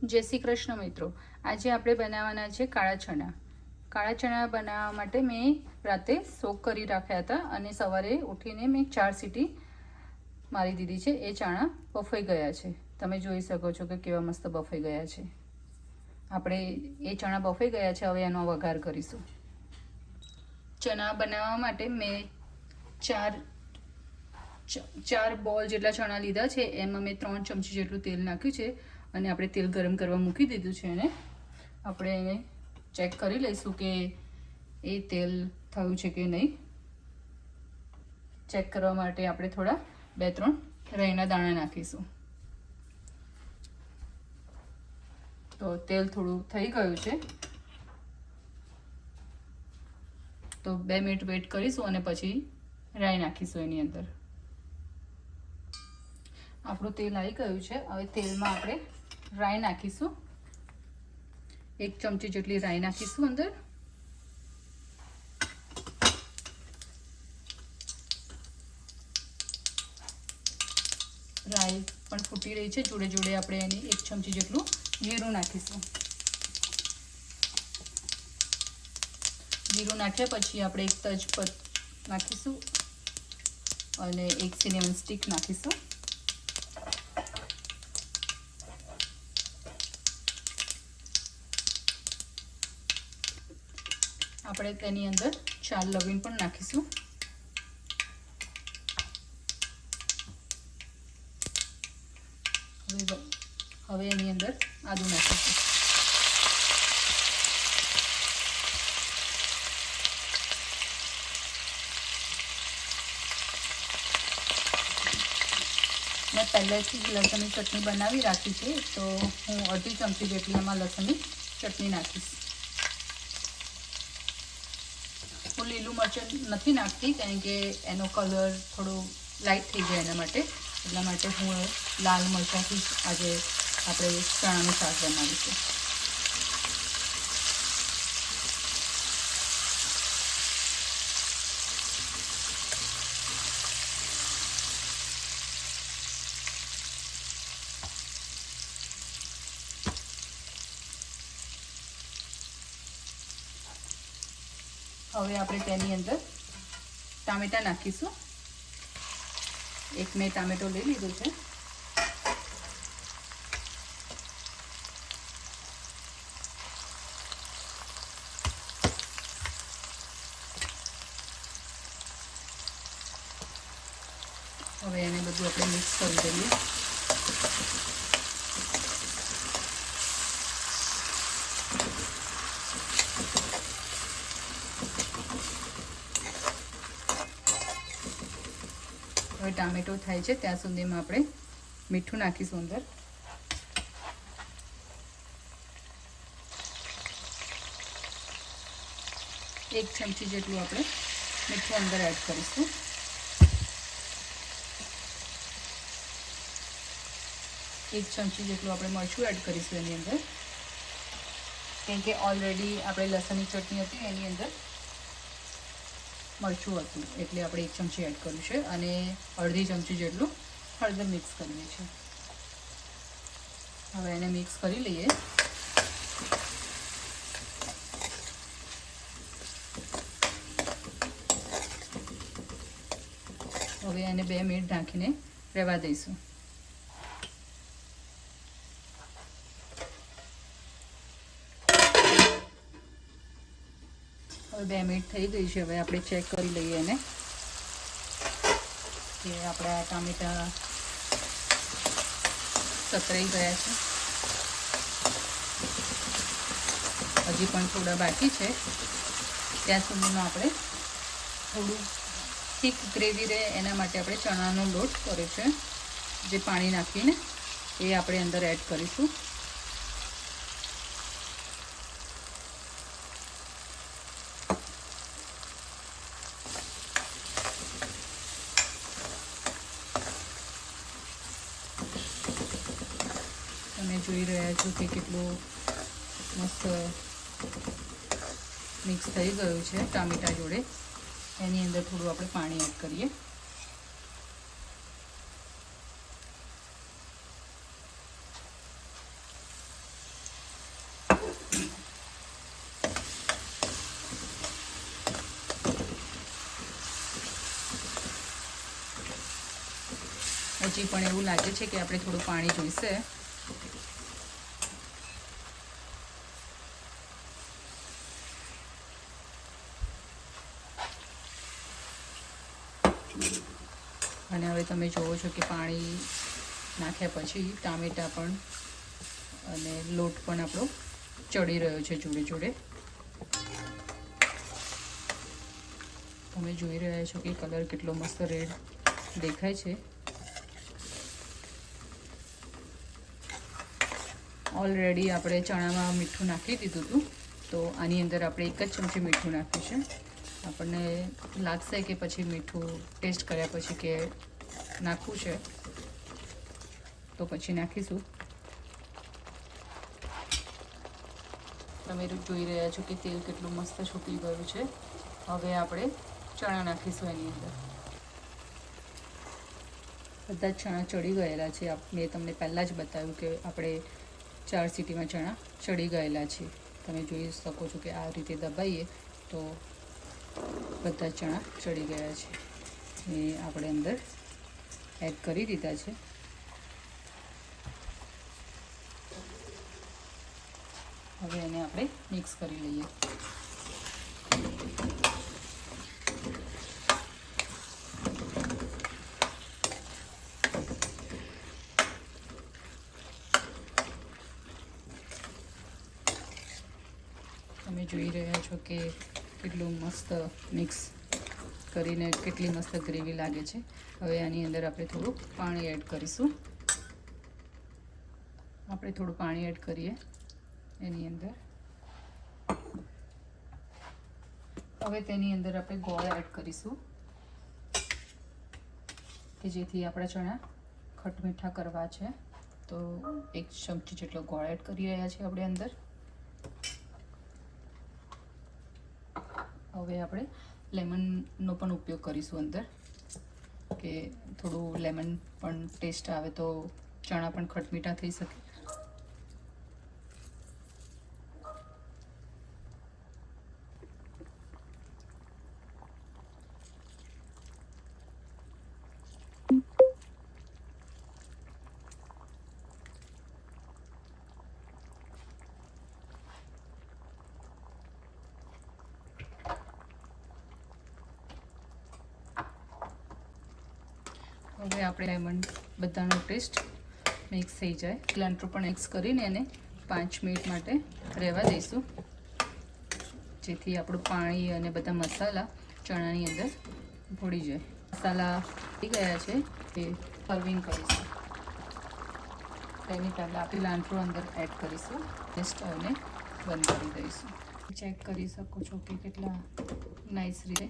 જય શ્રી કૃષ્ણ મિત્રો, આજે આપણે બનાવવાના છે કાળા ચણા. કાળા ચણા બનાવવા માટે મેં રાતે સોક કરી રાખ્યા હતા અને સવારે ઉઠીને મેં 4 સીટી મારી દીધી છે. એ ચણા બફાઈ ગયા છે. તમે જોઈ શકો છો કે કેવા મસ્ત બફાઈ ગયા છે. આપણે એ ચણા બફાઈ ગયા છે. હવે એનો વઘાર કરીશું. ચણા બનાવવા માટે મેં ચાર બોલ જેટલા ચણા લીધા છે. એમાં મેં 3 ચમચી જેટલું તેલ નાખ્યું છે અને આપણે તેલ ગરમ કરવા મૂકી દીધું છે. અને આપણે એને ચેક કરી લઈશું કે એ તેલ થયું છે કે નહીં. ચેક કરવા માટે આપણે થોડા 2-3 રાઈના દાણા નાખીશું. તો તેલ થોડું થઈ ગયું છે, તો 2 મિનિટ વેઇટ કરીશું અને પછી રાઈ નાખીશું એની અંદર. આપણું તેલ આવી ગયું છે. હવે તેલમાં આપણે રાઈ નાખીશું. 1 ચમચી જેટલી રાઈ નાખીશું અંદર. રાઈ પણ ફૂટી રહી છે. જોડે જોડે આપણે એની 1 ચમચી જેટલું જીરું નાખીશું. જીરું નાખ્યા પછી આપણે 1 તજપત નાખીશું અને 1 સિનેમન સ્ટિક નાખીશું. આપણે તેની અંદર 4 લવિંગ પણ નાખીશું. હવે એની અંદર આદુ નાખીશું. મેં પહેલેથી જ લસણની ચટણી બનાવી રાખી છે, તો હું 1/2 ચમચી જેટલી એમાં લસણની ચટણી નાખીશ. હું લીલું મરચાં નથી નાખતી કારણ કે એનો કલર થોડો લાઇટ થઈ જાય એના માટે. એટલા માટે હું લાલ મરચાંથી આજે આપણે ચણાનું શાક બનાવીશું. હવે આપણે તેની અંદર ટામેટાં નાખીશું. એક મેં ટામેટો લઈ લીધું છે. હવે એને બધું આપણે મિક્સ કરી દઈએ. હવે ટામેટો થાય છે ત્યાં સુધીમાં આપણે મીઠું નાખીશું અંદર. એક ચમચી જેટલું આપણે મીઠું અંદર એડ કરીશું. એક ચમચી જેટલું આપણે મરચું એડ કરીશું એની અંદર, કેમ કે ઓલરેડી આપણે લસણની ચટણી હતી એની અંદર મરચું હતું, એટલે આપણે 1 ચમચી એડ કર્યું છે. અને 1/2 ચમચી જેટલું હળદર મિક્સ કરીએ છીએ. હવે એને મિક્સ કરી લઈએ. હવે એને 2 મિનિટ ઢાંકીને રહેવા દઈશું. હવે 2 મિનિટ થઈ ગઈ છે. હવે આપણે ચેક કરી લઈએ એને કે આપણા ટામેટા સતરાઈ ગયા છે. હજી પણ થોડા બાકી છે. ત્યાં સુધીમાં આપણે થોડું થીક ગ્રેવી રહે એના માટે આપણે ચણાનો લોટ કર્યો છે, જે પાણી નાખીને એ આપણે અંદર એડ કરીશું. તમે જોઈ રહ્યા છો કે કેટલું મસ્ત મિક્સ થઈ ગયું છે ટામેટા જોડે. એની અંદર થોડું આપણે પાણી એડ કરીએ. હજી પણ એવું લાગે છે કે આપણે થોડું પાણી જોઈશે. અને હવે તમે જોવો છો કે પાણી નાખ્યા પછી ટામેટાં પણ અને લોટ પણ આપણો ચડી રહ્યો છે જોડે જોડે. તમે જોઈ રહ્યા છો કે કલર કેટલો મસ્ત રેડ દેખાય છે. ઓલરેડી આપણે ચણામાં મીઠું નાખી દીધું હતું, તો આની અંદર આપણે 1 જ ચમચી મીઠું નાખ્યું છે. આપણને લાગશે કે પછી મીઠું ટેસ્ટ કર્યા પછી કે નાખવું છે તો પછી નાખીશું. તમે જોઈ રહ્યા છો કે તેલ કેટલું મસ્ત છૂટી ગયું છે. હવે આપણે ચણા નાખીશું એની અંદર. બધા જ ચણા ચડી ગયેલા છે. મેં તમને પહેલાં જ બતાવ્યું કે આપણે 4 સીટીમાં ચણા ચડી ગયેલા છે. તમે જોઈ શકો છો કે આ રીતે દબાઈએ તો બધા ચણા ચડી ગયા છે. એ આપણે અંદર એડ કરી દીધા છે. હવે એને આપણે મિક્સ કરી લઈએ. તમે જોઈ રહ્યા છો કે કેટલું મસ્ત મિક્સ કરીને કેટલી મસ્ત ગ્રેવી લાગે છે. હવે આની અંદર આપણે થોડું પાણી એડ કરીશું. આપણે થોડું પાણી એડ કરીએ એની અંદર. હવે તેની અંદર આપણે ગોળ એડ કરીશું કે જેથી આપણા ચણા ખટમીઠા કરવા છે. તો 1 ચમચી જેટલો ગોળ એડ કરી રહ્યા છીએ આપણે અંદર. હવે આપણે લેમનનો પણ ઉપયોગ કરીશું અંદર, કે થોડું લેમન પણ ટેસ્ટ આવે તો ચણા પણ ખટમીઠા થઈ શકે. હવે આપણે લેમન બધાનો ટેસ્ટ મિક્સ થઈ જાય. સિલાન્ટ્રો પણ મિક્સ કરીને એને 5 મિનિટ માટે રહેવા દઈશું, જેથી આપણું પાણી અને બધા મસાલા ચણાની અંદર ભળી જાય. મસાલા થઈ ગયા છે એ સર્વિંગ કરીશું. તેની પહેલાં આપણે સિલાન્ટ્રો અંદર એડ કરીશું. સ્ટવને બંધ કરી દઈશું. ચેક કરી શકો છો કે કેટલા નાઇસ રીતે